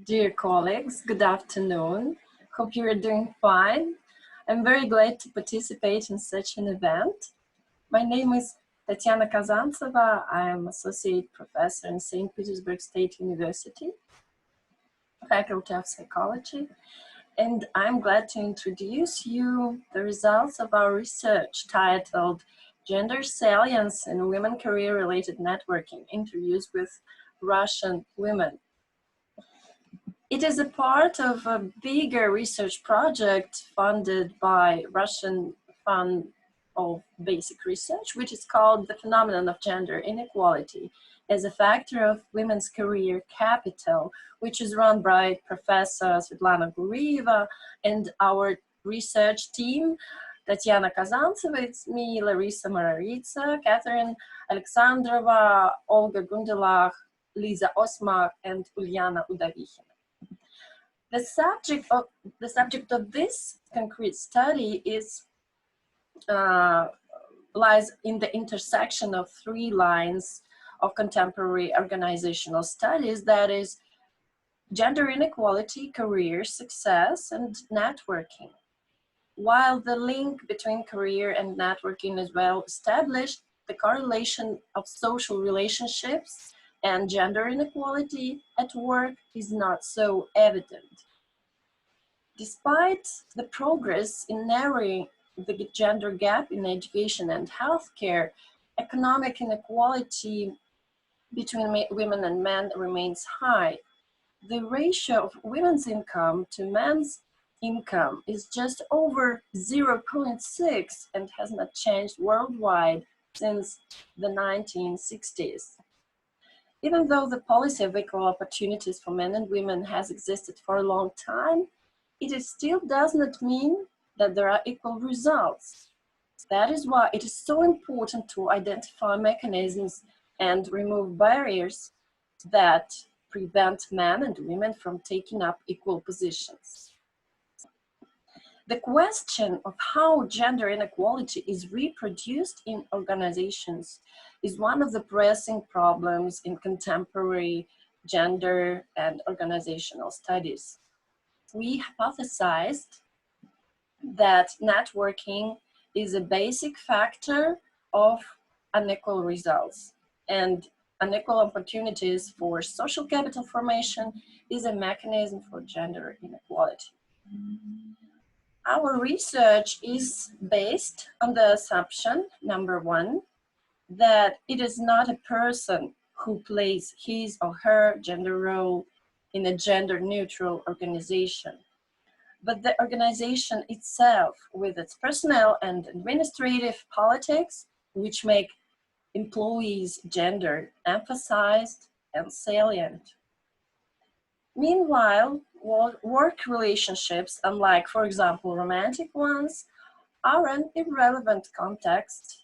Dear colleagues, good afternoon. Hope you are doing fine. I'm very glad to participate in such an event. My name is Tatiana Kazantseva. I am Associate Professor in St. Petersburg State University, Faculty of Psychology, and I'm glad to introduce you the results of our research titled Gender Salience in Women Career-Related Networking, Interviews with Russian Women. It is a part of a bigger research project funded by Russian Fund of Basic Research, which is called The Phenomenon of Gender Inequality as a Factor of Women's Career Capital, which is run by Professor Svetlana Gurieva and our research team, Tatiana Kazantseva, it's me, Larisa, Mararitsa, Catherine Alexandrova, Olga Gundelach, Lisa Osmar, and Uliana Udavichina. The subject of this concrete study lies in the intersection of three lines of contemporary organizational studies, that is, gender inequality, career success, and networking. While the link between career and networking is well established, the correlation of social relationships and gender inequality at work is not so evident. Despite the progress in narrowing the gender gap in education and healthcare, economic inequality between women and men remains high. The ratio of women's income to men's income is just over 0.6 and has not changed worldwide since the 1960s. Even though the policy of equal opportunities for men and women has existed for a long time, it still does not mean that there are equal results. That is why it is so important to identify mechanisms and remove barriers that prevent men and women from taking up equal positions. The question of how gender inequality is reproduced in organizations is one of the pressing problems in contemporary gender and organizational studies. We hypothesized that networking is a basic factor of unequal results, and unequal opportunities for social capital formation is a mechanism for gender inequality. Our research is based on the assumption, number one, that it is not a person who plays his or her gender role in a gender-neutral organization, but the organization itself with its personnel and administrative politics, which make employees' gender emphasized and salient. Meanwhile, work relationships, unlike, for example, romantic ones, are an irrelevant context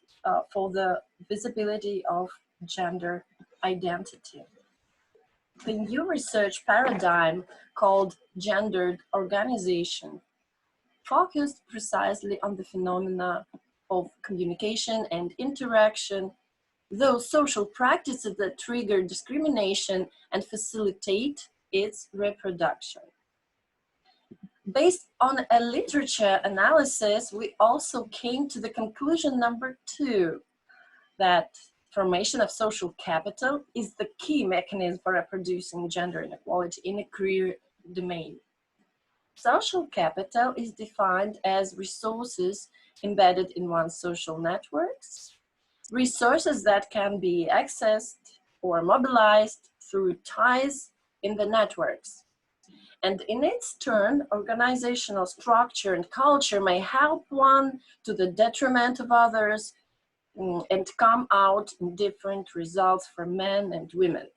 for the visibility of gender identity. The new research paradigm called gendered organization focused precisely on the phenomena of communication and interaction, those social practices that trigger discrimination and facilitate its reproduction. Based on a literature analysis, we also came to the conclusion number two, that formation of social capital is the key mechanism for reproducing gender inequality in a career domain. Social capital is defined as resources embedded in one's social networks, resources that can be accessed or mobilized through ties in the networks. And in its turn, organizational structure and culture may help one to the detriment of others and come out in different results for men and women.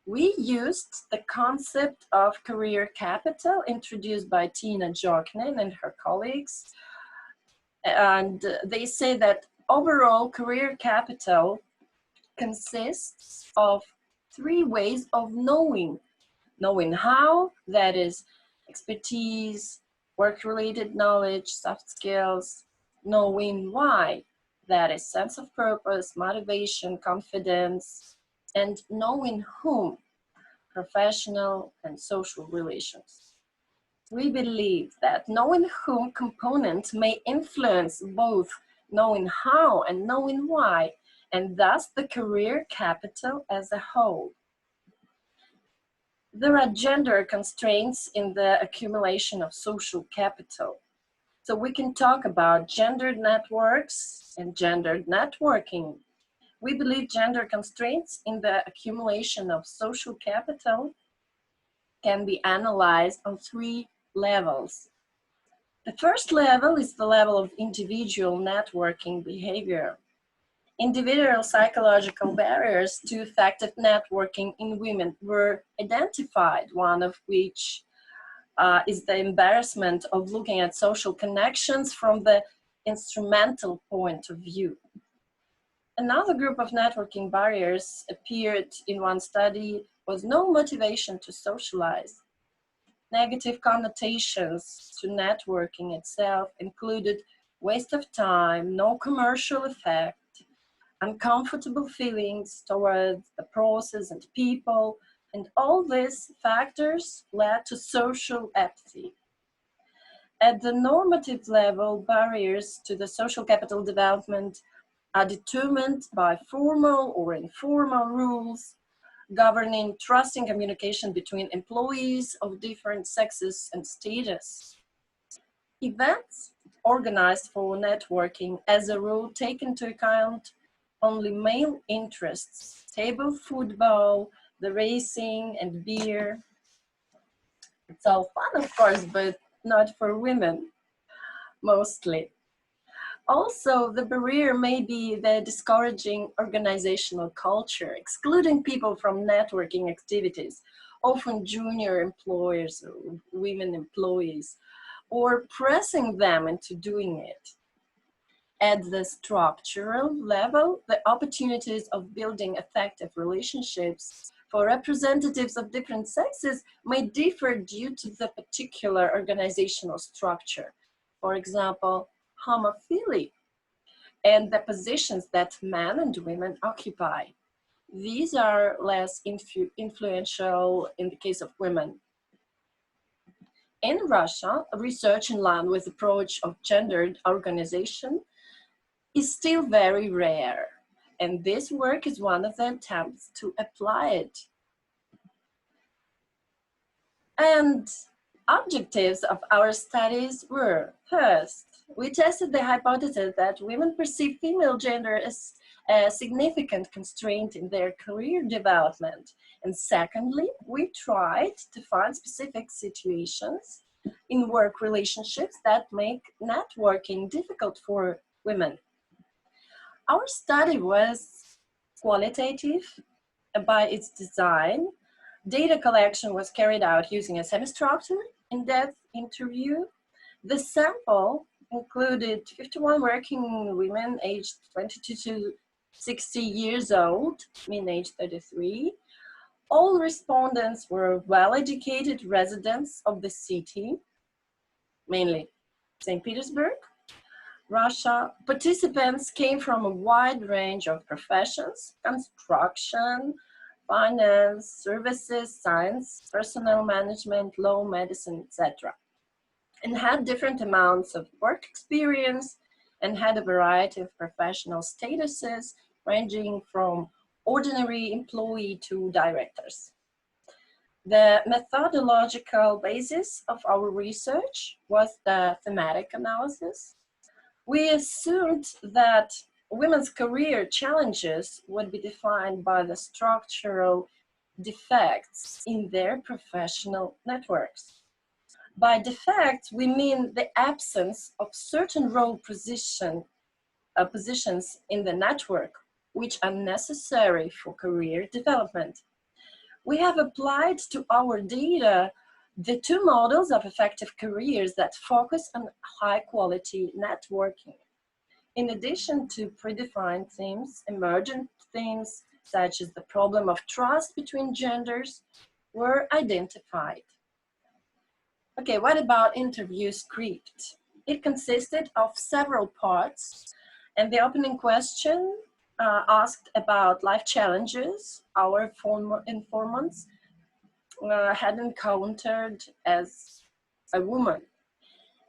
We used the concept of career capital introduced by Tina Joknin and her colleagues. And they say that overall career capital consists of three ways of knowing. Knowing how, that is expertise, work-related knowledge, soft skills. Knowing why, that is sense of purpose, motivation, confidence. And knowing whom, professional, and social relations. We believe that knowing whom component may influence both knowing how and knowing why, and thus the career capital as a whole. There are gender constraints in the accumulation of social capital. So we can talk about gendered networks and gendered networking. We believe gender constraints in the accumulation of social capital can be analyzed on 3 levels. The first level is the level of individual networking behavior. Individual psychological barriers to effective networking in women were identified, one of which is the embarrassment of looking at social connections from the instrumental point of view. Another group of networking barriers appeared in one study was no motivation to socialize. Negative connotations to networking itself included waste of time, no commercial effect, uncomfortable feelings towards the process and people, and all these factors led to social apathy. At the normative level, barriers to the social capital development are determined by formal or informal rules governing trust and communication between employees of different sexes and status. Events organized for networking as a rule take into account only male interests, table football, the racing and beer. It's all fun, of course, but not for women, mostly. Also, the barrier may be the discouraging organizational culture, excluding people from networking activities, often junior employers or women employees, or pressing them into doing it. At the structural level, the opportunities of building effective relationships for representatives of different sexes may differ due to the particular organizational structure. For example, homophily and the positions that men and women occupy. These are less influential in the case of women. In Russia, research in line with the approach of gendered organization is still very rare, and this work is one of the attempts to apply it. And objectives of our studies were, first, we tested the hypothesis that women perceive female gender as a significant constraint in their career development. And secondly, we tried to find specific situations in work relationships that make networking difficult for women. Our study was qualitative by its design. Data collection was carried out using a semi-structured, in-depth interview. The sample included 51 working women aged 22 to 60 years old, mean age 33. All respondents were well-educated residents of the city, mainly St. Petersburg, Russia. Participants came from a wide range of professions: construction, finance, services, science, personnel management, law, medicine, etc., and had different amounts of work experience and had a variety of professional statuses ranging from ordinary employee to directors. The methodological basis of our research was the thematic analysis. We assumed that women's career challenges would be defined by the structural defects in their professional networks. By defects, we mean the absence of certain role positions in the network, which are necessary for career development. We have applied to our data the 2 models of effective careers that focus on high-quality networking. In addition to predefined themes, emergent themes such as the problem of trust between genders were identified. Okay, what about interview script? It consisted of several parts, and the opening question asked about life challenges our informants had encountered as a woman.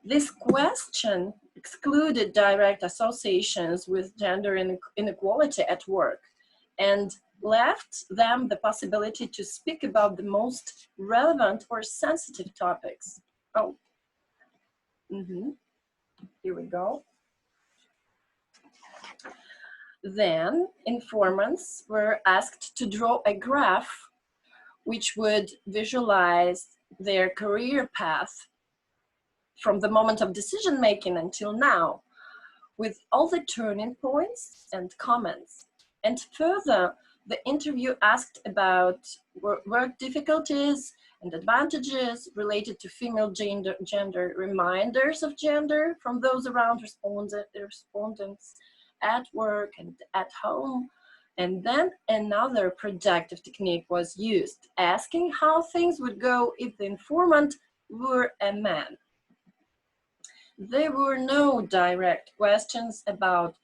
This question excluded direct associations with gender inequality at work and left them the possibility to speak about the most relevant or sensitive topics. Oh, here we go. Then informants were asked to draw a graph which would visualize their career path from the moment of decision making until now, with all the turning points and comments. And further, the interview asked about work difficulties and advantages related to female gender, reminders of gender from those around respondents at work and at home. And then another projective technique was used, asking how things would go if the informant were a man. There were no direct questions about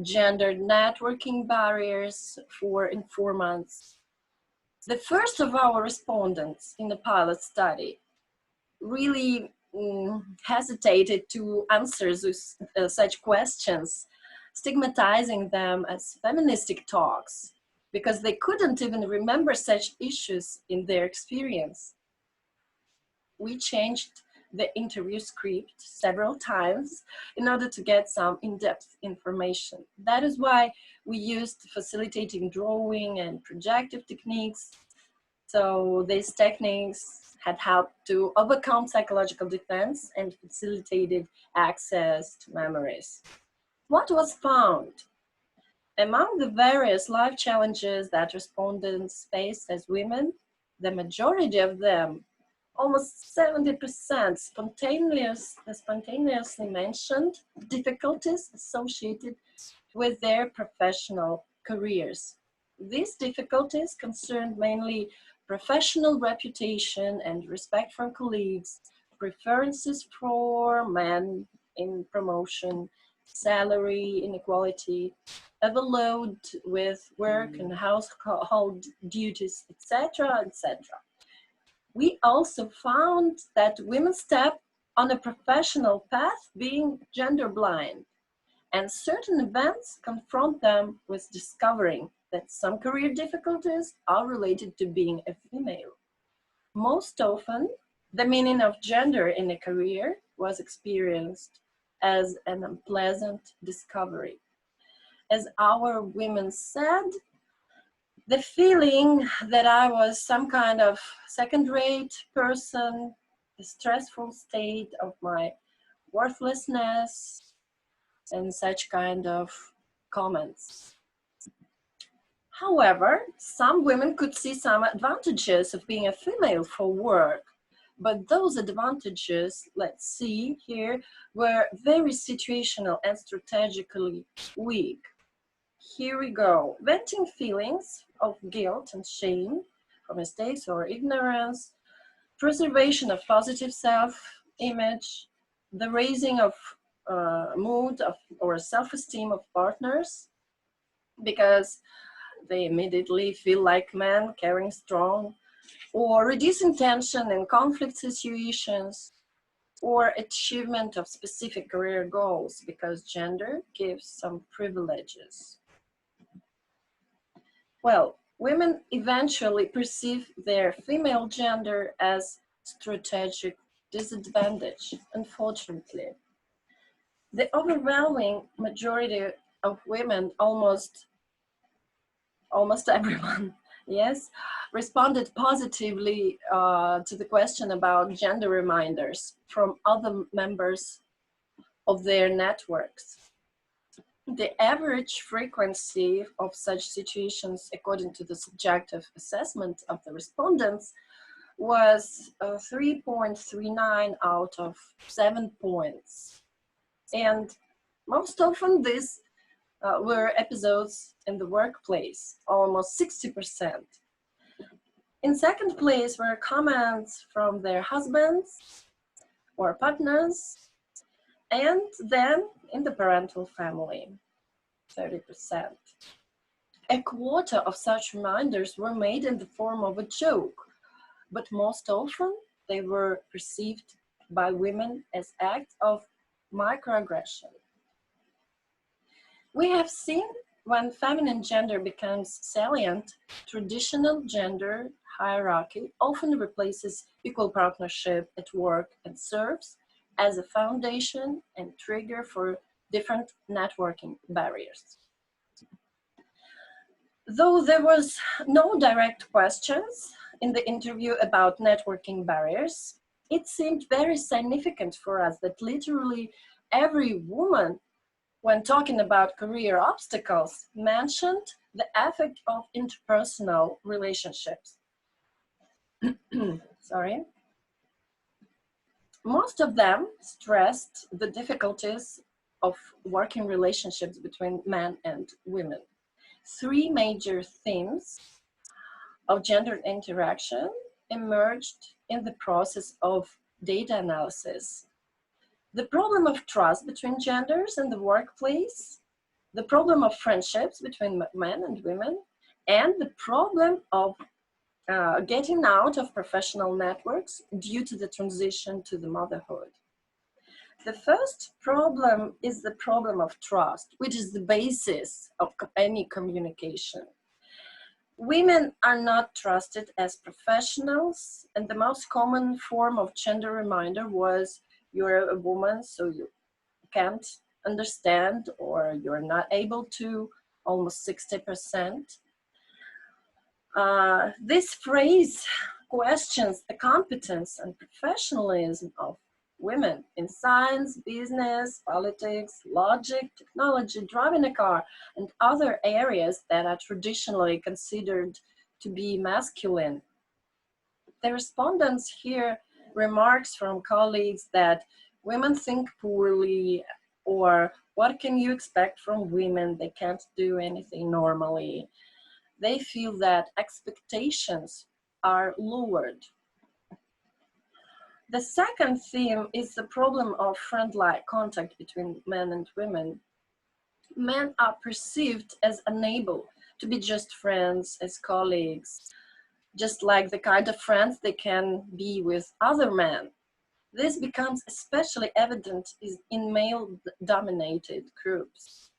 gendered networking barriers for informants. The first of our respondents in the pilot study really hesitated to answer such questions, stigmatizing them as feministic talks, because they couldn't even remember such issues in their experience. We changed the interview script several times in order to get some in-depth information. That is why we used facilitating drawing and projective techniques. So these techniques had helped to overcome psychological defense and facilitated access to memories. What was found? Among the various life challenges that respondents faced as women, the majority of them, almost 70%, spontaneously mentioned difficulties associated with their professional careers. These difficulties concerned mainly professional reputation and respect from colleagues, preferences for men in promotion, salary inequality, overload with work and household duties, etc., etc. We also found that women step on a professional path being gender blind, and certain events confront them with discovering that some career difficulties are related to being a female. Most often, the meaning of gender in a career was experienced as an unpleasant discovery. As our women said, the feeling that I was some kind of second-rate person, the stressful state of my worthlessness, and such kind of comments. However, some women could see some advantages of being a female for work, but those advantages, let's see here, were very situational and strategically weak. Here we go. Venting feelings of guilt and shame for mistakes or ignorance, preservation of positive self-image, the raising of mood or self-esteem of partners, because they immediately feel like men, caring, strong, or reducing tension in conflict situations, or achievement of specific career goals, because gender gives some privileges. Well, women eventually perceive their female gender as strategic disadvantage, unfortunately. The overwhelming majority of women, almost everyone, yes, responded positively to the question about gender reminders from other members of their networks. The average frequency of such situations, according to the subjective assessment of the respondents, was 3.39 out of 7 points. And most often these were episodes in the workplace, almost 60%. In second place were comments from their husbands or partners, and then in the parental family, 30%. A quarter of such reminders were made in the form of a joke, but most often they were perceived by women as acts of microaggression. We have seen when feminine gender becomes salient, traditional gender hierarchy often replaces equal partnership at work and serves as a foundation and trigger for different networking barriers. Though there was no direct questions in the interview about networking barriers, it seemed very significant for us that literally every woman, when talking about career obstacles, mentioned the effect of interpersonal relationships. Sorry. Most of them stressed the difficulties of working relationships between men and women. Three major themes of gender interaction emerged in the process of data analysis. The problem of trust between genders in the workplace, the problem of friendships between men and women, and the problem of getting out of professional networks due to the transition to the motherhood. The first problem is the problem of trust, which is the basis of any communication. Women are not trusted as professionals, and the most common form of gender reminder was, you're a woman, so you can't understand, or you're not able to, almost 60%. This phrase questions the competence and professionalism of women in science, business, politics, logic, technology, driving a car, and other areas that are traditionally considered to be masculine. The respondents hear remarks from colleagues that women think poorly, or what can you expect from women? They can't do anything normally. They feel that expectations are lowered. The second theme is the problem of friend-like contact between men and women. Men are perceived as unable to be just friends, as colleagues, just like the kind of friends they can be with other men. This becomes especially evident in male-dominated groups.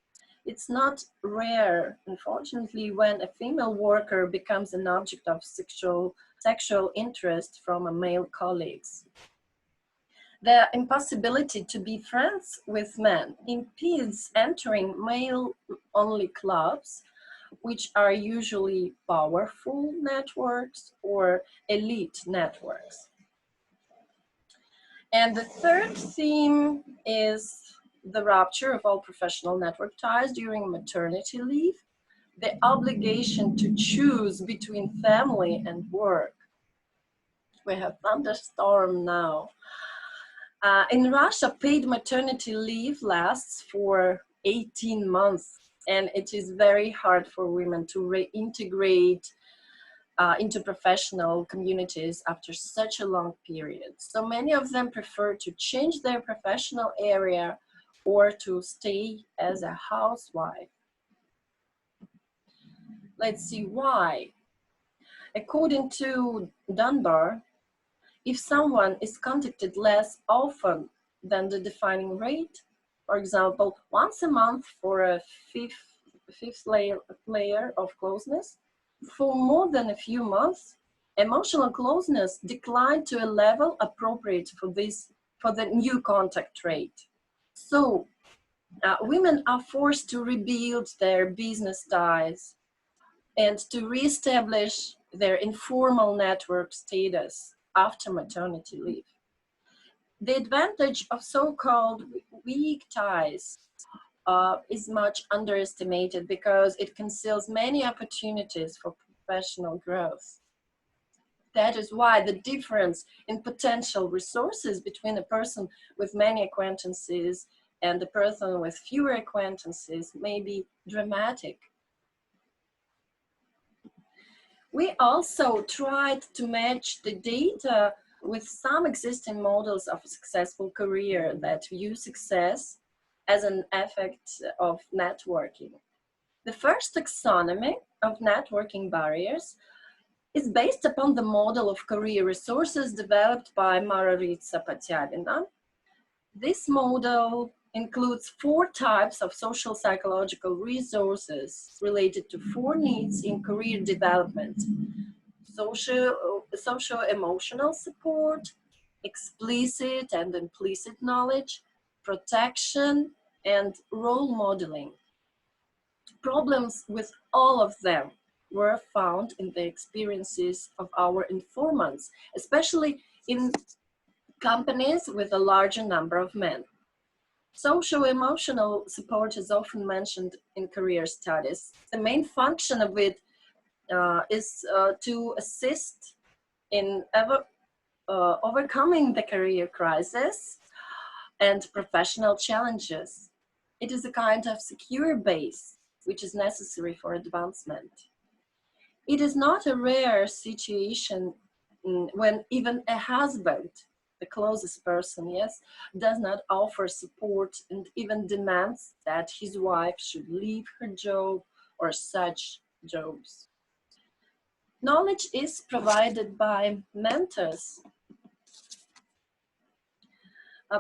It's not rare, unfortunately, when a female worker becomes an object of sexual interest from a male colleagues. The impossibility to be friends with men impedes entering male-only clubs, which are usually powerful networks or elite networks. And the third theme is the rupture of all professional network ties during maternity leave, the obligation to choose between family and work. We have thunderstorm now. In Russia, paid maternity leave lasts for 18 months, and it is very hard for women to reintegrate into professional communities after such a long period. So many of them prefer to change their professional area or to stay as a housewife. Let's see why. According to Dunbar, if someone is contacted less often than the defining rate, for example, once a month for a fifth layer of closeness, for more than a few months, emotional closeness declined to a level appropriate for the new contact rate. So women are forced to rebuild their business ties and to reestablish their informal network status after maternity leave. The advantage of so-called weak ties is much underestimated because it conceals many opportunities for professional growth. That is why the difference in potential resources between a person with many acquaintances and a person with fewer acquaintances may be dramatic. We also tried to match the data with some existing models of a successful career that view success as an effect of networking. The first taxonomy of networking barriers is based upon the model of career resources developed by Mararitsa. This model includes 4 types of social psychological resources related to 4 needs in career development: socio-emotional support, explicit and implicit knowledge, protection, and role modeling. Problems with all of them were found in the experiences of our informants, especially in companies with a larger number of men. Socio-emotional support is often mentioned in career studies. The main function of it is to assist in overcoming the career crisis and professional challenges. It is a kind of secure base which is necessary for advancement. It is not a rare situation when even a husband, the closest person, yes, does not offer support and even demands that his wife should leave her job or such jobs. Knowledge is provided by mentors,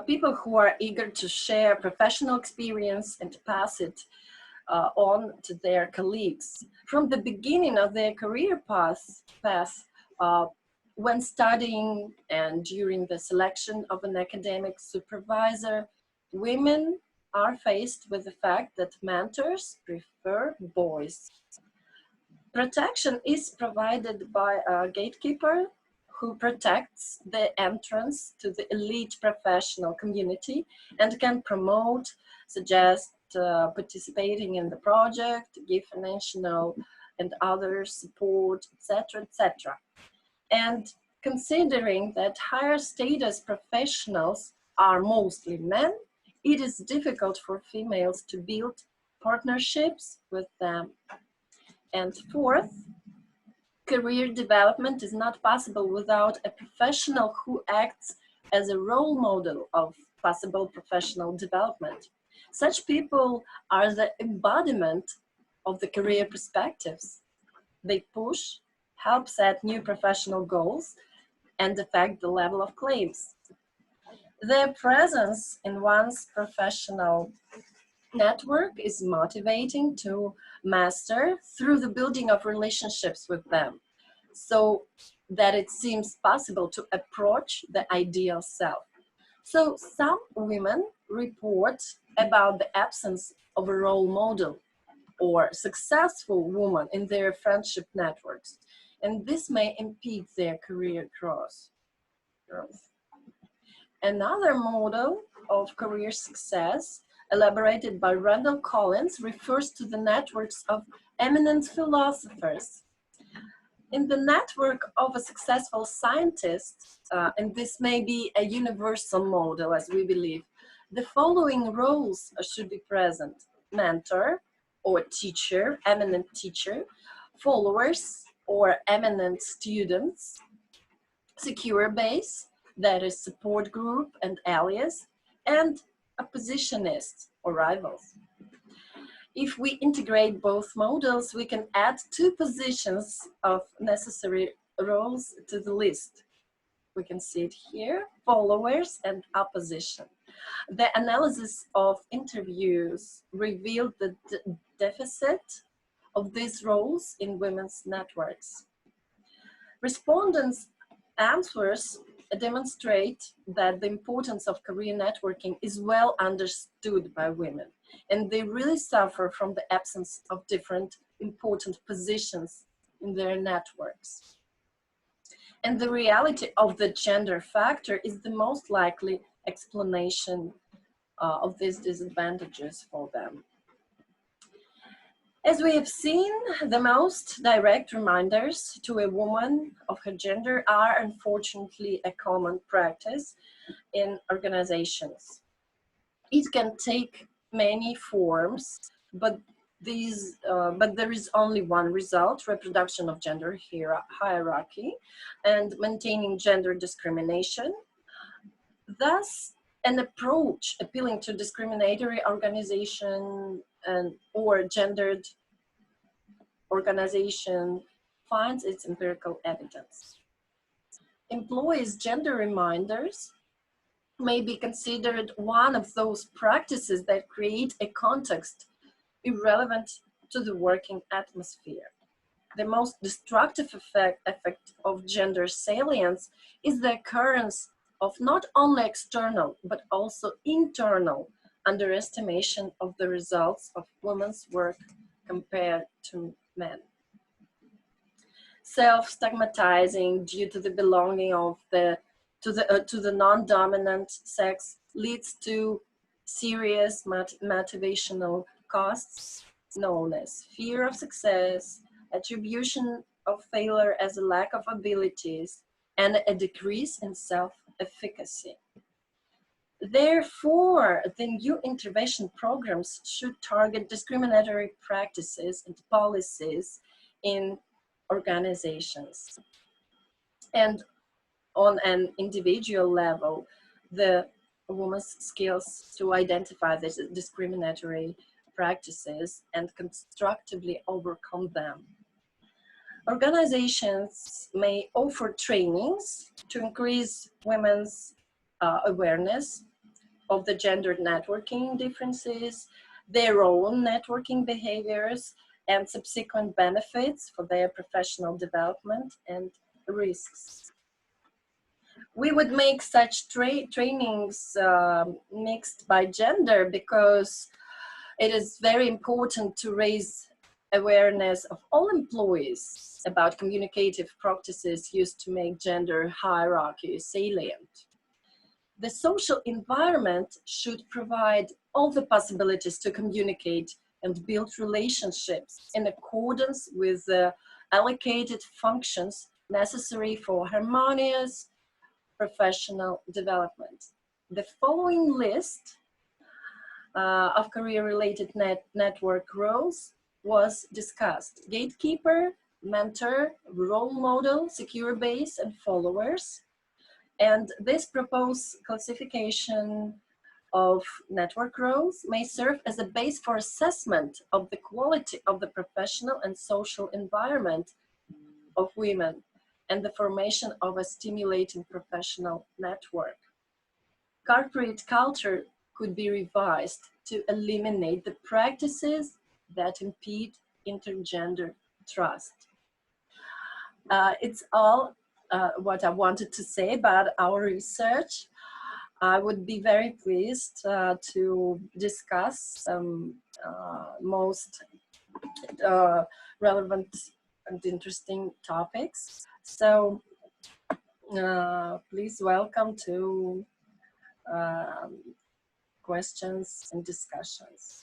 people who are eager to share professional experience and to pass it on to their colleagues. From the beginning of their career path when studying and during the selection of an academic supervisor, women are faced with the fact that mentors prefer boys. Protection is provided by a gatekeeper who protects the entrance to the elite professional community and can promote, suggest, participating in the project, give financial and other support, etc., etc. And considering that higher status professionals are mostly men, it is difficult for females to build partnerships with them. And fourth, career development is not possible without a professional who acts as a role model of possible professional development. Such people are the embodiment of the career perspectives. They push, help set new professional goals, and affect the level of claims. Their presence in one's professional network is motivating to master through the building of relationships with them, so that it seems possible to approach the ideal self. So some women report about the absence of a role model or successful woman in their friendship networks, and this may impede their career growth. Another model of career success, elaborated by Randall Collins, refers to the networks of eminent philosophers. In the network of a successful scientist, and this may be a universal model as we believe, the following roles should be present: mentor or teacher, eminent teacher, followers or eminent students, secure base, that is support group and allies, and oppositionist or rivals. If we integrate both models, we can add 2 positions of necessary roles to the list. We can see it here: followers and opposition. The analysis of interviews revealed the deficit of these roles in women's networks. Respondents' answers demonstrate that the importance of career networking is well understood by women, and they really suffer from the absence of different important positions in their networks. And the reality of the gender factor is the most likely explanation of these disadvantages for them. As we have seen, the most direct reminders to a woman of her gender are unfortunately a common practice in organizations. It can take many forms, but there is only one result: reproduction of gender hierarchy and maintaining gender discrimination. Thus, an approach appealing to discriminatory organization or gendered organization finds its empirical evidence. Employees' gender reminders may be considered one of those practices that create a context irrelevant to the working atmosphere. The most destructive effect of gender salience is the occurrence of not only external but also internal underestimation of the results of women's work compared to men. Self-stigmatizing due to the belonging of to the non-dominant sex leads to serious motivational costs known as fear of success, attribution of failure as a lack of abilities, and a decrease in self-efficacy. Therefore, the new intervention programs should target discriminatory practices and policies in organizations. And on an individual level, the woman's skills to identify these discriminatory practices and constructively overcome them. Organizations may offer trainings to increase women's awareness of the gender networking differences, their own networking behaviors, and subsequent benefits for their professional development and risks. We would make such trainings mixed by gender because it is very important to raise awareness of all employees about communicative practices used to make gender hierarchy salient. The social environment should provide all the possibilities to communicate and build relationships in accordance with the allocated functions necessary for harmonious professional development. The following list of career-related network roles was discussed: gatekeeper, mentor, role model, secure base, and followers. And this proposed classification of network roles may serve as a base for assessment of the quality of the professional and social environment of women and the formation of a stimulating professional network. Corporate culture could be revised to eliminate the practices that impede intergender trust. It's all what I wanted to say about our research. I would be very pleased to discuss some most relevant and interesting topics. So please welcome to questions and discussions.